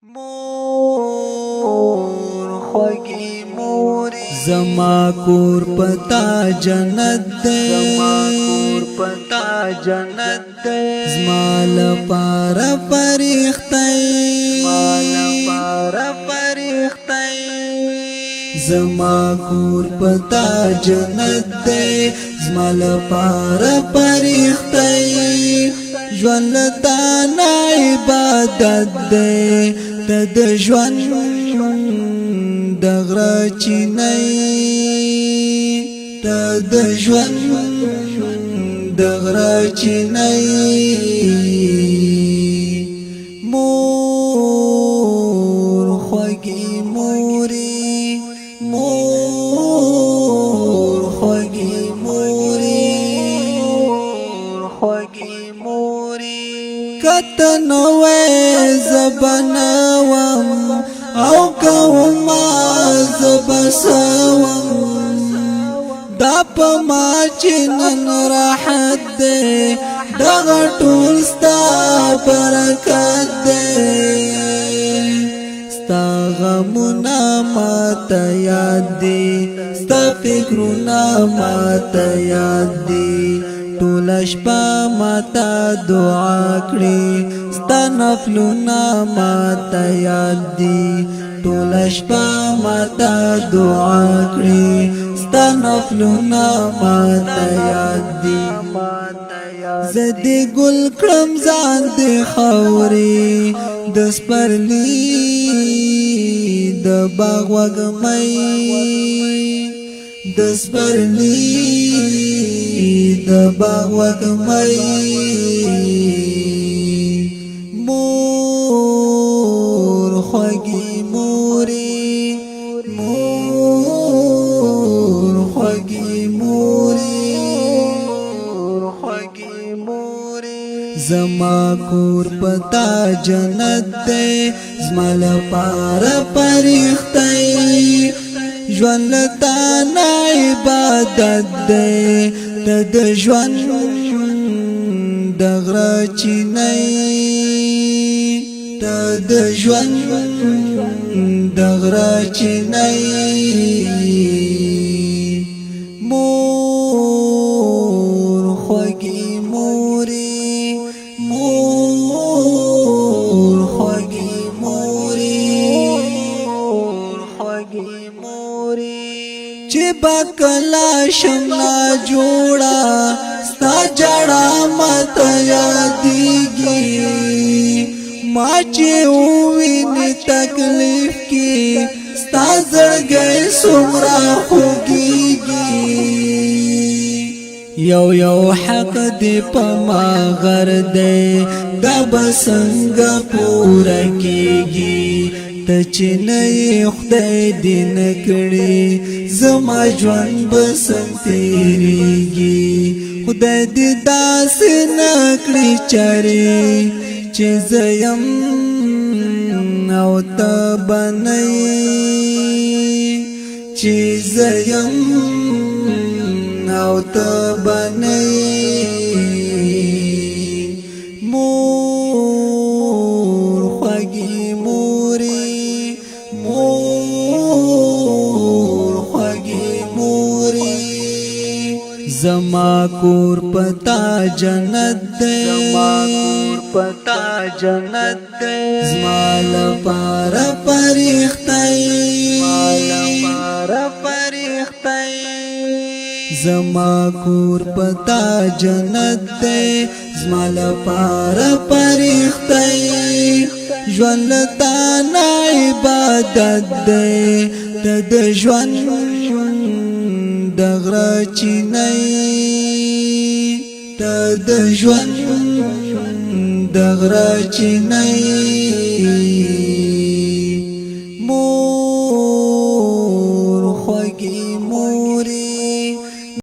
مور خوږی مورې زما کور پتا جنت دے زما کور پتا جنت دے زما لپاره فرښتې زما لپاره فرښتې زما کور پتا جنت دے زما لپاره فرښتې ژوند تا نه عبادت دے د ژوند د غره چینه د ژوند د غره چینه مور خوږی مورې مور خوږی مورې خوږی مورې کته نوې زبنوم او کوما زبسوم دا په ما چې نن راحت دې دغه ټول ستا برکت دې ستا غمونه ماته یاد دي ستا فکرونه ماته یاد دي ټول شپه ماته دعا کړې ستا نفلونه ماته یاد دي ټول شپه ماته دعا کړې ستا نفلونه ماته یاد دي زدي ګل کړم ځان دې خاورې د سپرلی د باغ وږمې د سپرلی د باغ وږمې مور خوږی مورې مور خوږی مورې خوږی مورې زما کور پتا جنت دے زما لپاره فرښتې ژوند تا نه عبادت دے د ژوند د غره چینه د ژوند د غره چینه مور خوږی مورې مور خوږی مورې خوږی مورې چې بکلا شمنا جوړا ستا جړا ماته یادېږي ما چې ووینې تکلیف کې ستا زړګی څومره خوږېږي یو حق دې په ما غر دی دا به څنګه پوره کېږي ته چې نه یې خدای دې نه کړې زما ژوند به څنګه تېرېږي خدای دې داسې نه کړي چارې چې زه یم او ته به نه یې چې زه یم او ته به نه یې مور خوږی مورې مور خوږی مورې زما کور پتا جنت دے زما کور پتا جنت دے زما لپاره فرښتې زما لپاره فرښتې زما کور پتا جنت دے زما لپاره فرښتې ژوند تا نه عبادت دے د ژوند د غره چینه د ژوند د غره چینه